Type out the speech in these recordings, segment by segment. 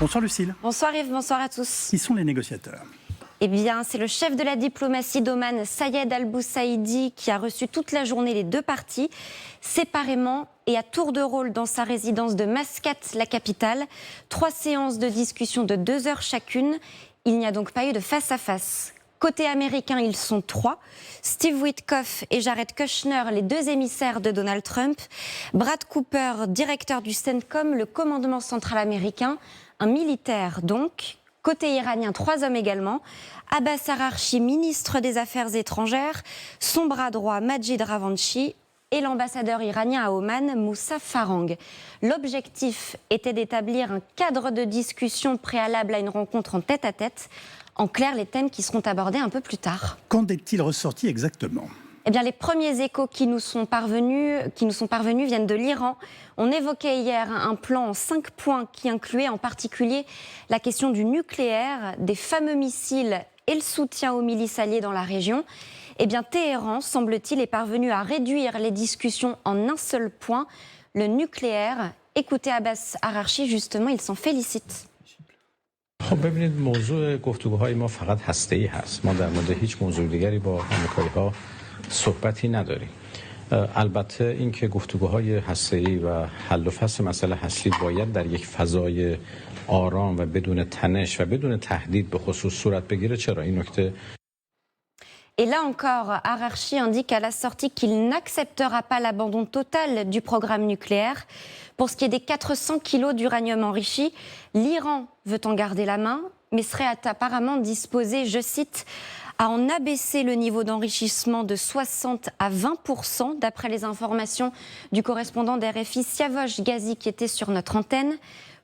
Bonsoir Lucille. Bonsoir Yves, bonsoir à tous. Qui sont les négociateurs ? Eh bien, c'est le chef de la diplomatie d'Oman, Sayed Al-Boussaïdi, qui a reçu toute la journée les deux parties, séparément et à tour de rôle dans sa résidence de Mascate, la capitale. 3 séances de discussion de 2 heures chacune. Il n'y a donc pas eu de face-à-face. Côté américain, ils sont 3. Steve Witkoff et Jared Kushner, les 2 émissaires de Donald Trump. Brad Cooper, directeur du CENTCOM, le commandement central américain. Un militaire donc. Côté iranien, 3 hommes également. Abbas Araghchi, ministre des Affaires étrangères. Son bras droit, Majid Ravanchi. Et l'ambassadeur iranien à Oman, Moussa Farang. L'objectif était d'établir un cadre de discussion préalable à une rencontre en tête-à-tête. En clair, les thèmes qui seront abordés un peu plus tard. Qu'en est-il ressorti exactement ? Eh bien, les premiers échos qui nous sont parvenus viennent de l'Iran. On évoquait hier un plan en 5 points qui incluait en particulier la question du nucléaire, des fameux missiles et le soutien aux milices alliées dans la région. Eh bien, Téhéran, semble-t-il, est parvenu à réduire les discussions en un seul point, le nucléaire. Écoutez Abbas Araghchi, justement, il s'en félicite. ببینید موضوع گفتگوهای ما فقط هسته‌ای هست. ما در مورد هیچ موضوع دیگری با آمریکایی‌ها صحبتی نداریم. البته اینکه گفتگوهای هسته‌ای و حل و فصل مسئله هستی باید در یک فضای آرام و بدون تنش و بدون تهدید به خصوص صورت بگیره. چرا این نکته Et là encore, Araghchi indique à la sortie qu'il n'acceptera pas l'abandon total du programme nucléaire. Pour ce qui est des 400 kilos d'uranium enrichi, l'Iran veut en garder la main, mais serait apparemment disposé, je cite, à en abaisser le niveau d'enrichissement de 60 à 20%, d'après les informations du correspondant d'RFI, Siavosh Ghazi, qui était sur notre antenne.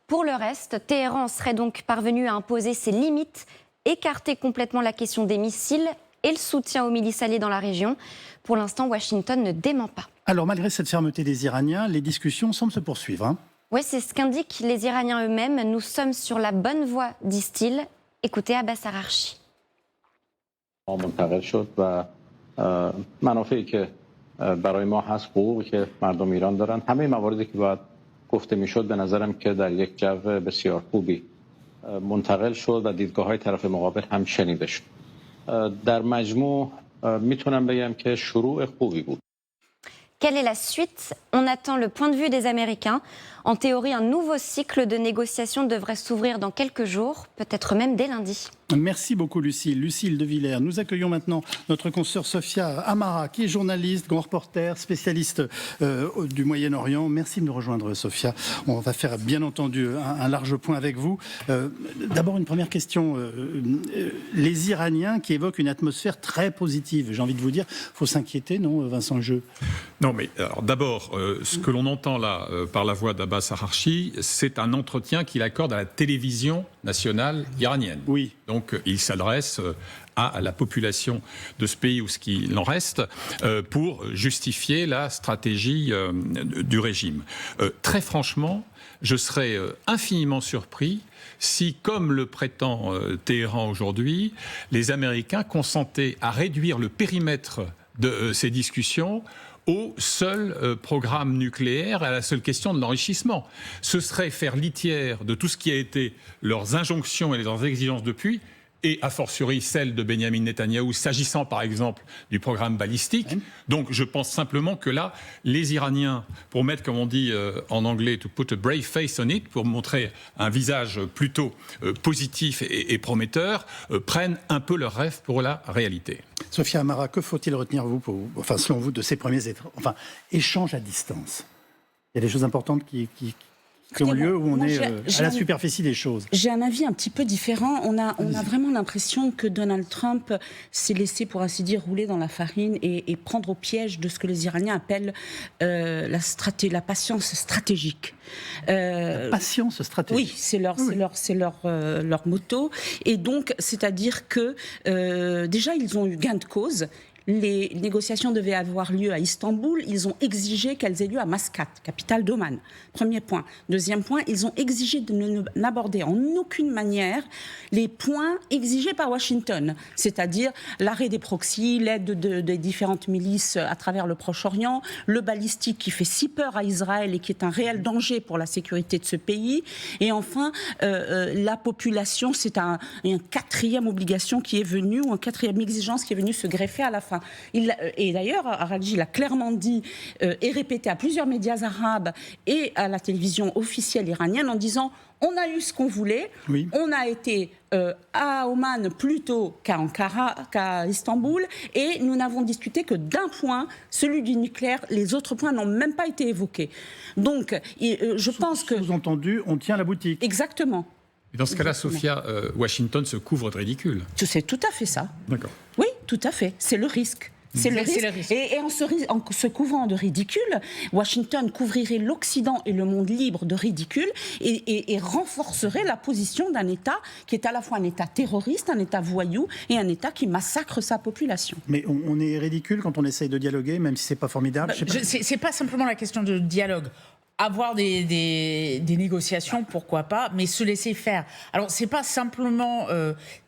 Pour le reste, Téhéran serait donc parvenu à imposer ses limites, écarter complètement la question des missiles et le soutien aux milices alliées dans la région. Pour l'instant, Washington ne dément pas. Alors, malgré cette fermeté des Iraniens, les discussions semblent se poursuivre. Oui, c'est ce qu'indiquent les Iraniens eux-mêmes. Nous sommes sur la bonne voie, disent-ils. Écoutez Abbas Araghchi. منتقل شد و منافعی که برای ما هست حقوقی که مردم ایران دارن همه مواردی که باید گفته میشد به نظرم که در یک جو بسیار خوبی منتقل شد و دیدگاه‌های طرف مقابل هم شنیده شد در مجموع میتونم بگم که شروع خوبی بود. Quelle est la suite? On attend le point de vue des Américains. En théorie, un nouveau cycle de négociations devrait s'ouvrir dans quelques jours, peut-être même dès lundi. Merci beaucoup Lucille. Lucille de Villers. Nous accueillons maintenant notre consoeur Sophia Amara, qui est journaliste, grand reporter, spécialiste du Moyen-Orient. Merci de nous rejoindre Sophia. On va faire bien entendu un large point avec vous. D'abord une première question. Les Iraniens qui évoquent une atmosphère très positive. J'ai envie de vous dire, il faut s'inquiéter, non Vincent Jeu? Non mais alors d'abord, ce que l'on entend là par la voix d'Abbas Araghchi, c'est un entretien qu'il accorde à la télévision nationale iranienne. Oui. Donc il s'adresse à la population de ce pays ou ce qu'il en reste pour justifier la stratégie du régime. Très franchement, je serais infiniment surpris si, comme le prétend Téhéran aujourd'hui, les Américains consentaient à réduire le périmètre de ces discussions au seul programme nucléaire, à la seule question de l'enrichissement. Ce serait faire litière de tout ce qui a été leurs injonctions et leurs exigences depuis, et a fortiori celle de Benyamin Netanyahou, s'agissant par exemple du programme balistique. Donc je pense simplement que là, les Iraniens, pour mettre, comme on dit en anglais, to put a brave face on it, pour montrer un visage plutôt positif et prometteur, prennent un peu leur rêve pour la réalité. Sophia Amara, que faut-il retenir selon vous de ces premiers échanges à distance? Il y a des choses importantes qui ont lieu où on est à la superficie des choses. J'ai un avis un petit peu différent. On a vraiment l'impression que Donald Trump s'est laissé, pour ainsi dire, rouler dans la farine et prendre au piège de ce que les Iraniens appellent la patience stratégique. La patience stratégique. Oui, c'est leur motto. Et donc, c'est-à-dire que déjà, ils ont eu gain de cause. les négociations devaient avoir lieu à Istanbul, ils ont exigé qu'elles aient lieu à Mascate, capitale d'Oman. Premier point. Deuxième point, ils ont exigé de n'aborder en aucune manière les points exigés par Washington, c'est-à-dire l'arrêt des proxys, l'aide des différentes milices à travers le Proche-Orient, le balistique qui fait si peur à Israël et qui est un réel danger pour la sécurité de ce pays, et enfin la population, c'est une quatrième obligation qui est venue, ou une quatrième exigence qui est venue se greffer à la fin. Et d'ailleurs, Araqchi l'a clairement dit et répété à plusieurs médias arabes et à la télévision officielle iranienne en disant: on a eu ce qu'on voulait, oui. On a été à Oman plutôt qu'à Ankara, qu'à Istanbul, et nous n'avons discuté que d'un point, celui du nucléaire. Les autres points n'ont même pas été évoqués. Donc, je pense que... Sous-entendu, on tient la boutique. Exactement. Et dans ce cas-là, Sophia, Washington se couvre de ridicule. C'est tout à fait ça. D'accord. Oui, tout à fait. C'est le risque. C'est le risque. Et en se couvrant de ridicule, Washington couvrirait l'Occident et le monde libre de ridicule et renforcerait la position d'un État qui est à la fois un État terroriste, un État voyou et un État qui massacre sa population. Mais on est ridicule quand on essaye de dialoguer, même si c'est pas formidable. C'est pas simplement la question de dialogue. Avoir des négociations, pourquoi pas, mais se laisser faire. Alors, c'est pas simplement...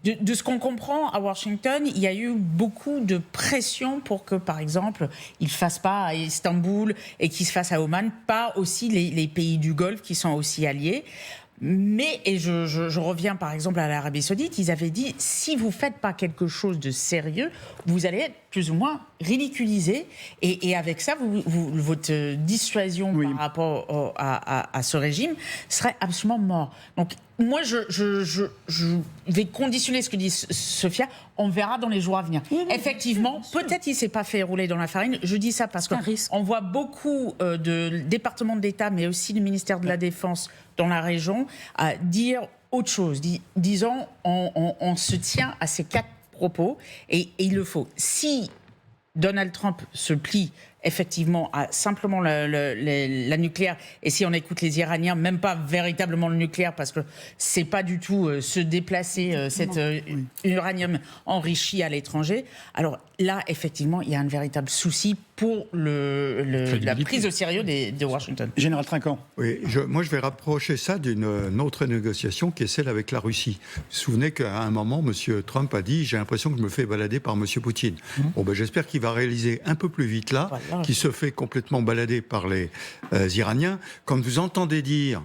de ce qu'on comprend, à Washington, il y a eu beaucoup de pression pour que, par exemple, il ne fasse pas à Istanbul et qu'il se fasse à Oman, pas aussi les pays du Golfe qui sont aussi alliés. Mais, et je reviens par exemple à l'Arabie Saoudite, ils avaient dit, si vous ne faites pas quelque chose de sérieux, vous allez être plus ou moins ridiculisé. Et avec ça, votre dissuasion par rapport à ce régime serait absolument mort. Donc, moi, je vais conditionner ce que dit Sophia. On verra dans les jours à venir. Oui, effectivement, peut-être il ne s'est pas fait rouler dans la farine. Je dis ça parce qu'on voit beaucoup de départements d'État, mais aussi du ministère de la Défense dans la région, à dire autre chose, disant on se tient à ces 4 propos et il le faut. Si Donald Trump se plie effectivement à simplement la nucléaire, et si on écoute les Iraniens, même pas véritablement le nucléaire, parce que c'est pas du tout se déplacer cet uranium enrichi à l'étranger, alors là, effectivement, il y a un véritable souci pour la prise au sérieux de Washington. Général Trinquant. Oui, moi je vais rapprocher ça d'une autre négociation qui est celle avec la Russie. Vous vous souvenez qu'à un moment, M. Trump a dit « j'ai l'impression que je me fais balader par M. Poutine ». Bon, j'espère qu'il va réaliser un peu plus vite là, qui se fait complètement balader par les Iraniens. Quand vous entendez dire,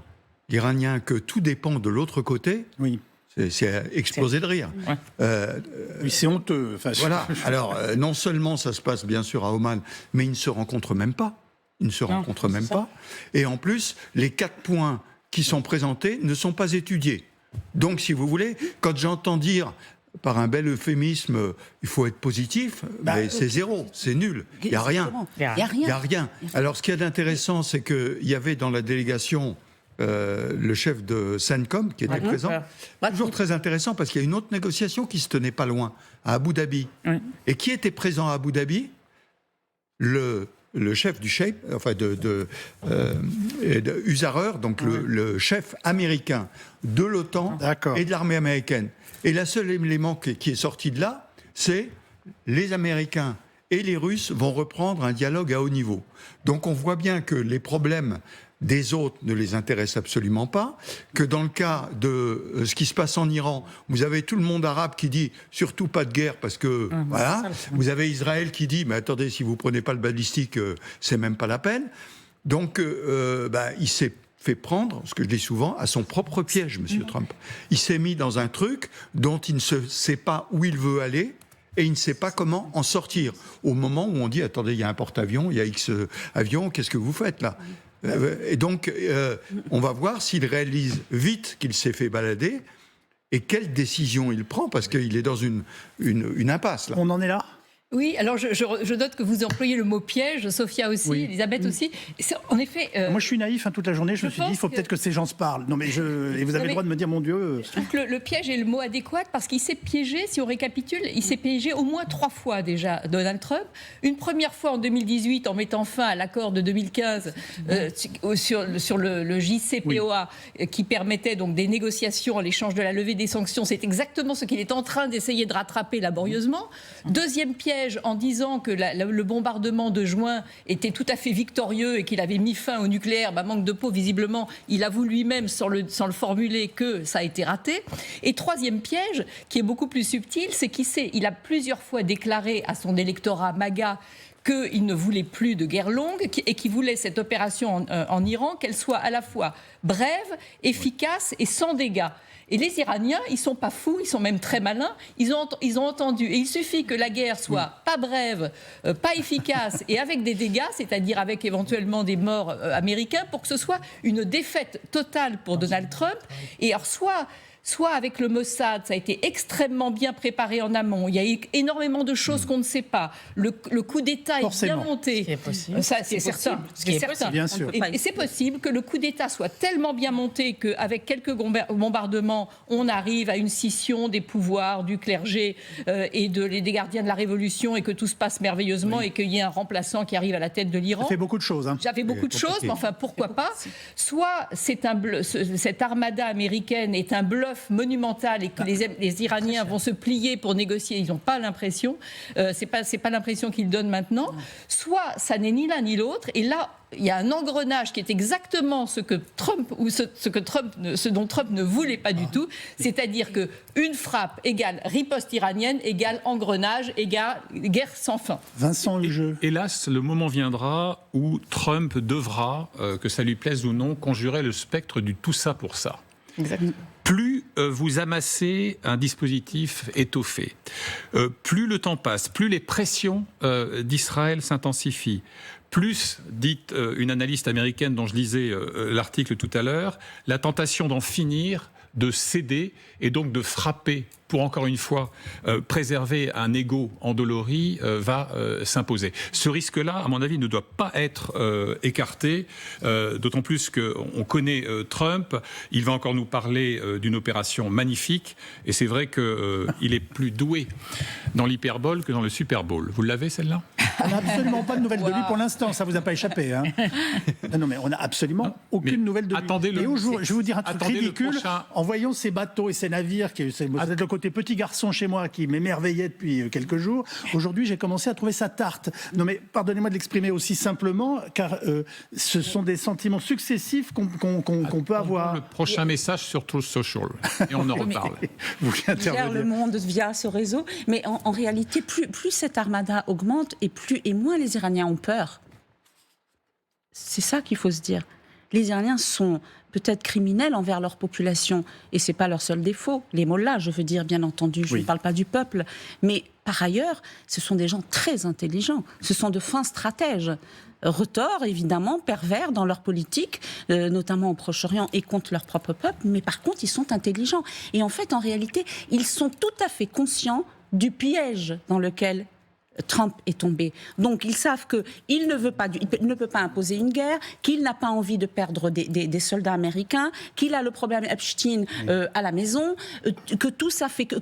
l'Iranien, que tout dépend de l'autre côté... Oui. C'est exploser de rire. Oui, c'est honteux. Enfin, voilà. Alors, non seulement ça se passe bien sûr à Oman, mais ils ne se rencontrent même pas. Ils ne se rencontrent même pas. Et en plus, les 4 points qui sont présentés ne sont pas étudiés. Donc, si vous voulez, quand j'entends dire, par un bel euphémisme, il faut être positif, mais c'est zéro, c'est nul. Il n'y a rien. Il n'y a rien. Alors, ce qu'il y a d'intéressant, c'est qu'il y avait dans la délégation... le chef de CENTCOM qui était présent, toujours très intéressant parce qu'il y a une autre négociation qui se tenait pas loin, à Abu Dhabi. Et qui était présent à Abu Dhabi? Le chef du SHAPE, enfin de Usarer, donc le chef américain de l'OTAN et de l'armée américaine. Et le seul élément qui est sorti de là, c'est les Américains et les Russes vont reprendre un dialogue à haut niveau. Donc on voit bien que les problèmes des autres ne les intéressent absolument pas, que dans le cas de ce qui se passe en Iran, vous avez tout le monde arabe qui dit surtout pas de guerre parce que voilà, vous avez Israël qui dit mais attendez, si vous prenez pas le balistique, c'est même pas la peine. Donc il s'est fait prendre, ce que je dis souvent, à son propre piège, M. Trump. Il s'est mis dans un truc dont il ne sait pas où il veut aller. Et il ne sait pas comment en sortir. Au moment où on dit, attendez, il y a un porte-avions, il y a X avions, qu'est-ce que vous faites là ? Et donc, on va voir s'il réalise vite qu'il s'est fait balader et quelle décision il prend, parce qu'il est dans une impasse là. On en est là ? Oui, alors je note que vous employez le mot piège, Sophia aussi, Elisabeth aussi. En effet... Moi, je suis naïf toute la journée, je me suis dit, il faut peut-être que ces gens se parlent. Non, mais et vous avez le droit de me dire, mon Dieu... Je trouve que le piège est le mot adéquat, parce qu'il s'est piégé, si on récapitule, il s'est piégé au moins 3 fois déjà, Donald Trump. Une première fois en 2018, en mettant fin à l'accord de 2015 sur le JCPOA, qui permettait donc des négociations en l'échange de la levée des sanctions. C'est exactement ce qu'il est en train d'essayer de rattraper laborieusement. Deuxième piège, piège en disant que le bombardement de juin était tout à fait victorieux et qu'il avait mis fin au nucléaire. Manque de peau, visiblement, il avoue lui-même, sans le formuler, que ça a été raté. Et troisième piège, qui est beaucoup plus subtil, c'est qu'il a plusieurs fois déclaré à son électorat MAGA qu'il ne voulait plus de guerre longue et qu'il voulait cette opération en Iran, qu'elle soit à la fois brève, efficace et sans dégâts. Et les Iraniens, ils sont pas fous, ils sont même très malins. Ils ont entendu. Et il suffit que la guerre soit pas brève, pas efficace et avec des dégâts, c'est-à-dire avec éventuellement des morts américains, pour que ce soit une défaite totale pour Donald Trump. Et alors soit avec le Mossad, ça a été extrêmement bien préparé en amont. Il y a eu énormément de choses qu'on ne sait pas. Le coup d'État est bien monté. C'est certain. Bien sûr. Et c'est possible que le coup d'État soit tellement bien monté qu'avec quelques bombardements, on arrive à une scission des pouvoirs, du clergé et des gardiens de la Révolution, et que tout se passe merveilleusement et qu'il y ait un remplaçant qui arrive à la tête de l'Iran. Ça fait beaucoup de choses. Ça fait beaucoup de choses, mais enfin, pourquoi pas. Soit cette armada américaine est un bluff monumental et que les Iraniens vont se plier pour négocier, ils n'ont pas l'impression, c'est pas l'impression qu'ils donnent maintenant, soit ça n'est ni l'un ni l'autre, et là il y a un engrenage qui est exactement ce dont Trump ne voulait pas du tout, c'est-à-dire que une frappe égale riposte iranienne égale engrenage égale guerre sans fin. Vincent Lejeu. Hélas, le moment viendra où Trump devra, que ça lui plaise ou non, conjurer le spectre du tout ça pour ça. Exactement. Plus vous amassez un dispositif étoffé, plus le temps passe, plus les pressions d'Israël s'intensifient, plus, dit une analyste américaine dont je lisais l'article tout à l'heure, la tentation d'en finir, de céder et donc de frapper pour encore une fois préserver un ego endolori va s'imposer. Ce risque-là, à mon avis, ne doit pas être écarté, d'autant plus qu'on connaît Trump, il va encore nous parler d'une opération magnifique, et c'est vrai qu'il est plus doué dans l'hyperbole que dans le Super Bowl. Vous l'avez celle-là ? On n'a absolument pas de nouvelles de lui pour l'instant, ça ne vous a pas échappé. Hein. Non, mais on n'a absolument aucune nouvelle de lui. Et aujourd'hui, je vais vous dire un truc ridicule, en voyant ces bateaux et ces navires, c'est le côté petit garçon chez moi qui m'émerveillait depuis quelques jours, aujourd'hui j'ai commencé à trouver ça tarte. Non mais pardonnez-moi de l'exprimer aussi simplement, car ce sont des sentiments successifs qu'on peut avoir. Le prochain message sur Truth Social, et on en reparle. Vous gère le monde via ce réseau, mais en réalité, plus cette armada augmente et moins les Iraniens ont peur. C'est ça qu'il faut se dire. Les Iraniens sont peut-être criminels envers leur population, et c'est pas leur seul défaut. Les mollahs, je veux dire, bien entendu, je ne parle pas du peuple, mais par ailleurs, ce sont des gens très intelligents, ce sont de fins stratèges. Retors, évidemment, pervers dans leur politique, notamment au Proche-Orient et contre leur propre peuple, mais par contre, ils sont intelligents. Et en fait, en réalité, ils sont tout à fait conscients du piège dans lequel Trump est tombé. Donc ils savent qu'il ne peut pas imposer une guerre, qu'il n'a pas envie de perdre des soldats américains, qu'il a le problème Epstein à la maison, que tout ça fait que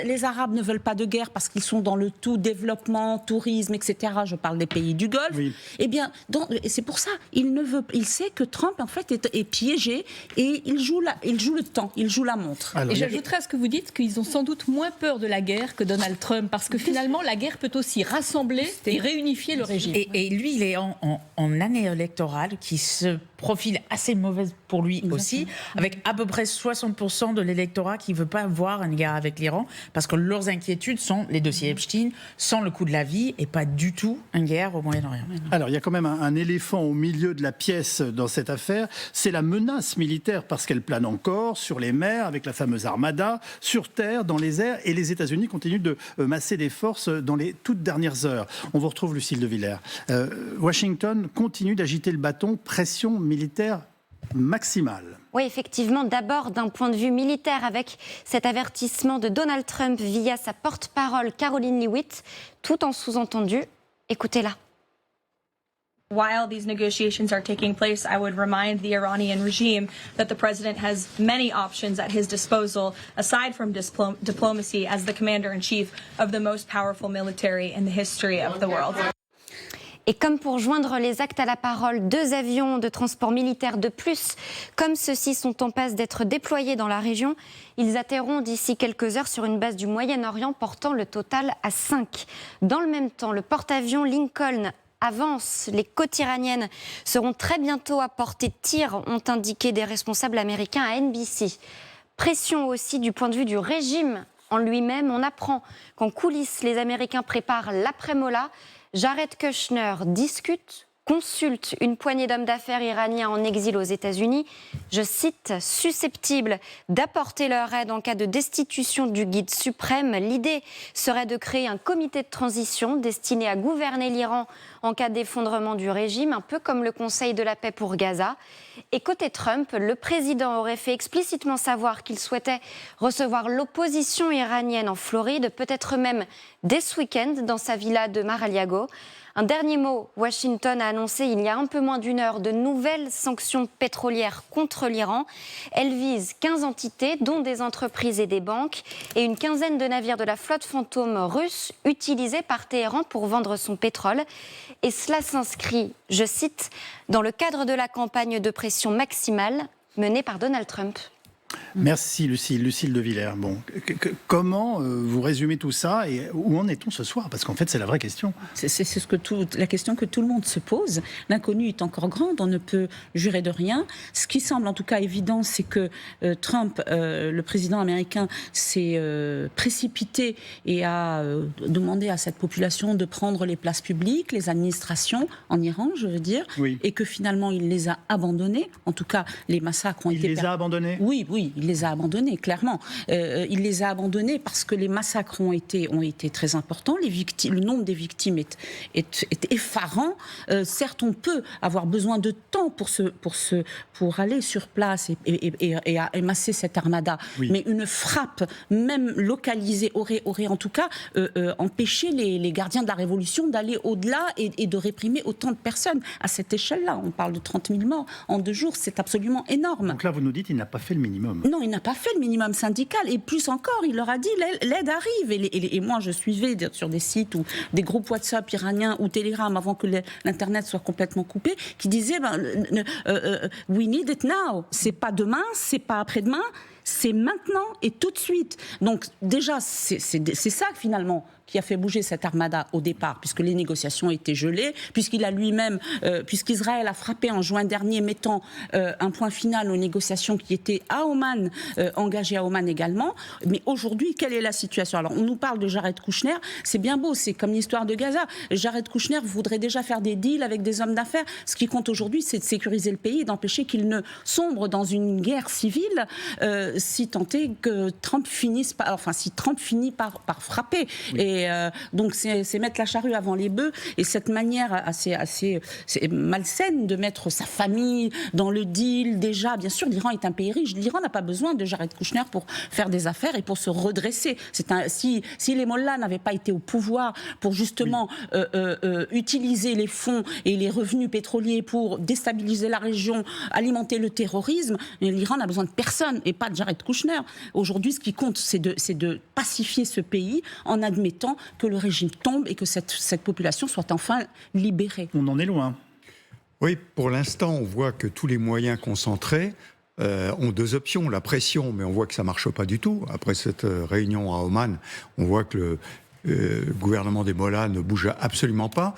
les Arabes ne veulent pas de guerre parce qu'ils sont dans le tout développement, tourisme, etc. Je parle des pays du Golfe. Oui. Eh bien, c'est pour ça, il sait que Trump en fait est piégé et il joue le temps, il joue la montre. Alors, et j'ajouterais à ce que vous dites qu'ils ont sans doute moins peur de la guerre que Donald Trump, parce que finalement la guerre peut aussi rassembler et réunifier le régime. Et lui, il est en année électorale qui se profile assez mauvaise pour lui aussi, avec à peu près 60% de l'électorat qui ne veut pas voir une guerre avec l'Iran, parce que leurs inquiétudes sont les dossiers Epstein, sans le coût de la vie, et pas du tout une guerre au Moyen-Orient. Alors, il y a quand même un éléphant au milieu de la pièce dans cette affaire, c'est la menace militaire, parce qu'elle plane encore sur les mers, avec la fameuse armada, sur terre, dans les airs, et les États-Unis continuent de masser des forces dans les toutes dernières heures. On vous retrouve, Lucille de Villers. Washington continue d'agiter le bâton, pression militaire maximale. Oui, effectivement, d'abord d'un point de vue militaire, avec cet avertissement de Donald Trump via sa porte-parole Caroline Leavitt, tout en sous-entendu. Écoutez-la. While these negotiations are taking place, I would remind the Iranian regime that the president has many options at his disposal, aside from diplomacy, as the commander-in-chief of the most powerful military in the history of the world. Et comme pour joindre les actes à la parole, 2 avions de transport militaire de plus, comme ceux-ci sont en passe d'être déployés dans la région, ils atterront d'ici quelques heures sur une base du Moyen-Orient, portant le total à 5. Dans le même temps, le porte-avions Lincoln avance. Les côtes iraniennes seront très bientôt à portée de tir, ont indiqué des responsables américains à NBC. Pression aussi du point de vue du régime en lui-même. On apprend qu'en coulisses, les Américains préparent l'après-Mollah. Jared Kushner discute, consulte une poignée d'hommes d'affaires iraniens en exil aux États-Unis, je cite, susceptibles d'apporter leur aide en cas de destitution du guide suprême. L'idée serait de créer un comité de transition destiné à gouverner l'Iran en cas d'effondrement du régime, un peu comme le Conseil de la paix pour Gaza. Et côté Trump, le président aurait fait explicitement savoir qu'il souhaitait recevoir l'opposition iranienne en Floride, peut-être même dès ce week-end dans sa villa de Mar-a-Lago. Un dernier mot, Washington a annoncé il y a un peu moins d'une heure de nouvelles sanctions pétrolières contre l'Iran. Elles visent 15 entités, dont des entreprises et des banques, et une quinzaine de navires de la flotte fantôme russe utilisés par Téhéran pour vendre son pétrole. Et cela s'inscrit, je cite, dans le cadre de la campagne de pression maximale menée par Donald Trump. Merci Lucille de Villers. Bon, comment vous résumez tout ça et où en est-on ce soir? Parce qu'en fait, c'est la vraie question. C'est la question que tout le monde se pose. L'inconnu est encore grande, on ne peut jurer de rien. Ce qui semble en tout cas évident, c'est que Trump, le président américain, s'est précipité et a demandé à cette population de prendre les places publiques, les administrations en Iran, je veux dire, oui. Et que finalement il les a abandonnés. En tout cas, les massacres ont été... Il les a abandonnés ? Oui, il les a abandonnés, clairement. Il les a abandonnés parce que les massacres ont été très importants. Le nombre des victimes est effarant. Certes, on peut avoir besoin de temps pour aller sur place et émasser cette armada. Oui. Mais une frappe, même localisée, aurait en tout cas empêché les gardiens de la Révolution d'aller au-delà et de réprimer autant de personnes. À cette échelle-là, on parle de 30 000 morts en 2 jours, c'est absolument énorme. Donc là, vous nous dites, il n'a pas fait le minimum. Non, il n'a pas fait le minimum syndical. Et plus encore, il leur a dit l'aide arrive. Et moi, je suivais sur des sites ou des groupes WhatsApp iraniens ou Telegram avant que l'Internet soit complètement coupé, qui disaient we need it now. C'est pas demain, c'est pas après-demain, c'est maintenant et tout de suite. Donc déjà, c'est ça finalement qui a fait bouger cette armada au départ, puisque les négociations étaient gelées, puisqu'Israël a frappé en juin dernier, mettant un point final aux négociations qui étaient à Oman, engagées à Oman également. Mais aujourd'hui, quelle est la situation? Alors, on nous parle de Jared Kushner, c'est bien beau, c'est comme l'histoire de Gaza. Jared Kushner voudrait déjà faire des deals avec des hommes d'affaires. Ce qui compte aujourd'hui, c'est de sécuriser le pays et d'empêcher qu'il ne sombre dans une guerre civile, si tant est que Trump finit par frapper. Et donc c'est mettre la charrue avant les bœufs, et cette manière assez malsaine de mettre sa famille dans le deal. Déjà, bien sûr, l'Iran est un pays riche. L'Iran n'a pas besoin de Jared Kushner pour faire des affaires et pour se redresser. Si les mollahs n'avaient pas été au pouvoir pour justement utiliser les fonds et les revenus pétroliers pour déstabiliser la région, alimenter le terrorisme, l'Iran n'a besoin de personne et pas de Jared Kushner. Aujourd'hui, ce qui compte, c'est de pacifier ce pays en admettant que le régime tombe et que cette population soit enfin libérée. On en est loin. Oui, pour l'instant, on voit que tous les moyens concentrés ont 2 options. La pression, mais on voit que ça ne marche pas du tout. Après cette réunion à Oman, on voit que le gouvernement des Mollahs ne bouge absolument pas.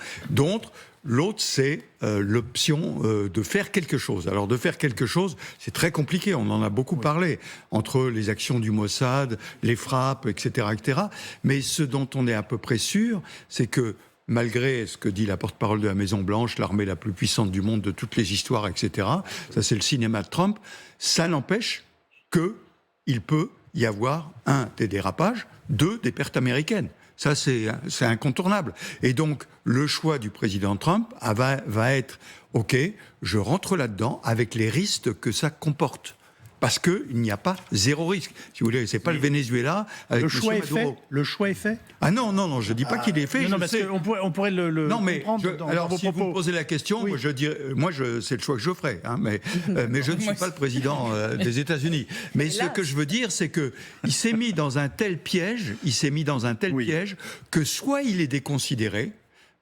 L'autre, c'est l'option de faire quelque chose. Alors, de faire quelque chose, c'est très compliqué. On en a beaucoup parlé, entre les actions du Mossad, les frappes, etc., etc. Mais ce dont on est à peu près sûr, c'est que malgré ce que dit la porte-parole de la Maison-Blanche, l'armée la plus puissante du monde de toutes les histoires, etc., ça c'est le cinéma de Trump, ça n'empêche qu'il peut y avoir 1, des dérapages, 2, des pertes américaines. Ça, c'est incontournable. Et donc, le choix du président Trump va être « Ok, je rentre là-dedans avec les risques que ça comporte. » Parce qu'il n'y a pas 0 risque. Si vous voulez, c'est pas le Venezuela avec le choix est fait. Le choix est fait. Ah non, je dis pas qu'il est fait. Non, parce qu'on pourrait le comprendre dans alors, vos si propos. vous me posez la question, oui. C'est le choix que je ferai. Hein, mais je ne suis pas le président des États-Unis. Mais ce que je veux dire, c'est que il s'est mis dans un tel piège, piège que soit il est déconsidéré,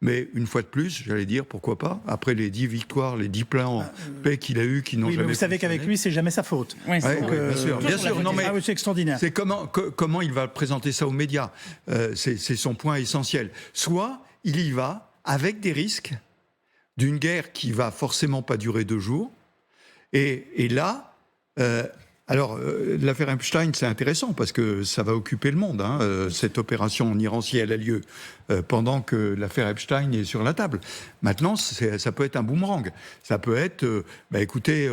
Mais une fois de plus, j'allais dire, pourquoi pas, après les 10 victoires, les 10 plans en paix qu'il a eu, qui n'ont Oui, mais jamais vous savez qu'avec lui, c'est jamais sa faute. Ouais, c'est Ouais, vrai. bien sûr. Non, mais c'est extraordinaire. c'est comment il va présenter ça aux médias. C'est son point essentiel. Soit il y va avec des risques d'une guerre qui va forcément pas durer 2 jours. Et là, l'affaire Epstein, c'est intéressant parce que ça va occuper le monde. Cette opération en Iran, si elle a lieu pendant que l'affaire Epstein est sur la table. Maintenant, ça peut être un boomerang. Ça peut être, écoutez,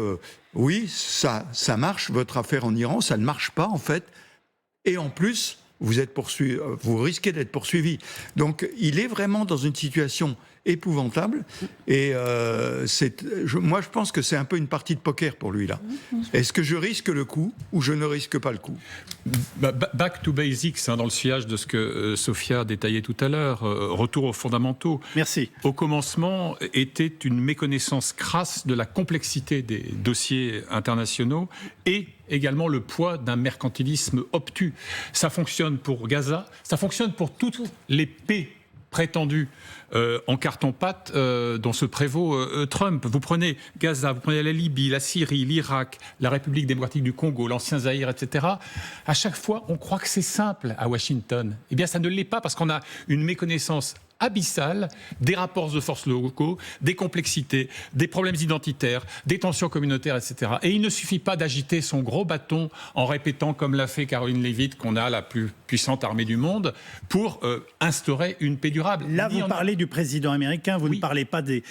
oui, ça marche, votre affaire en Iran, ça ne marche pas en fait. Et en plus, vous risquez d'être poursuivi. Donc, il est vraiment dans une situation épouvantable. Et moi, je pense que c'est un peu une partie de poker pour lui, là. Est-ce que je risque le coup ou je ne risque pas le coup? Back to basics, dans le sillage de ce que Sophia détaillait tout à l'heure. Retour aux fondamentaux. Merci. Au commencement était une méconnaissance crasse de la complexité des dossiers internationaux et également le poids d'un mercantilisme obtus. Ça fonctionne pour Gaza, ça fonctionne pour toutes les paix prétendues en carton-pâte dont se prévaut Trump. Vous prenez Gaza, vous prenez la Libye, la Syrie, l'Irak, la République démocratique du Congo, l'ancien Zaïre, etc. À chaque fois, on croit que c'est simple à Washington. Eh bien, ça ne l'est pas parce qu'on a une méconnaissance abyssale des rapports de force locaux, des complexités, des problèmes identitaires, des tensions communautaires, etc. Et il ne suffit pas d'agiter son gros bâton en répétant, comme l'a fait Caroline Leavitt, qu'on a la plus puissante armée du monde, pour instaurer une paix durable. Là, vous parlez du président américain, vous ne parlez pas de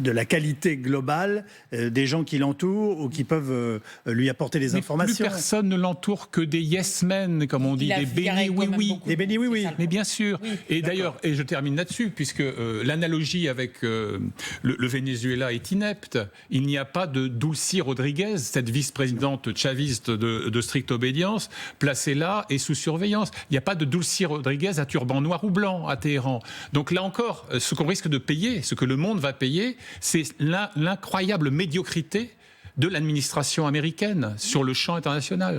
la qualité globale des gens qui l'entourent ou qui peuvent lui apporter des informations. Plus personne ne l'entoure que des yes men, comme on dit, des bénis oui-oui. Des bénis oui-oui. Mais bien sûr. Oui, et d'ailleurs, et je termine là-dessus, puisque l'analogie avec le Venezuela est inepte. Il n'y a pas de Dulcy Rodriguez, cette vice-présidente chaviste de stricte obédience, placée là et sous surveillance. Il n'y a pas de Dulcy Rodriguez à turban noir ou blanc à Téhéran. Donc là encore, ce qu'on risque de payer, ce que le monde va payer, c'est l'incroyable médiocrité de l'administration américaine sur le champ international.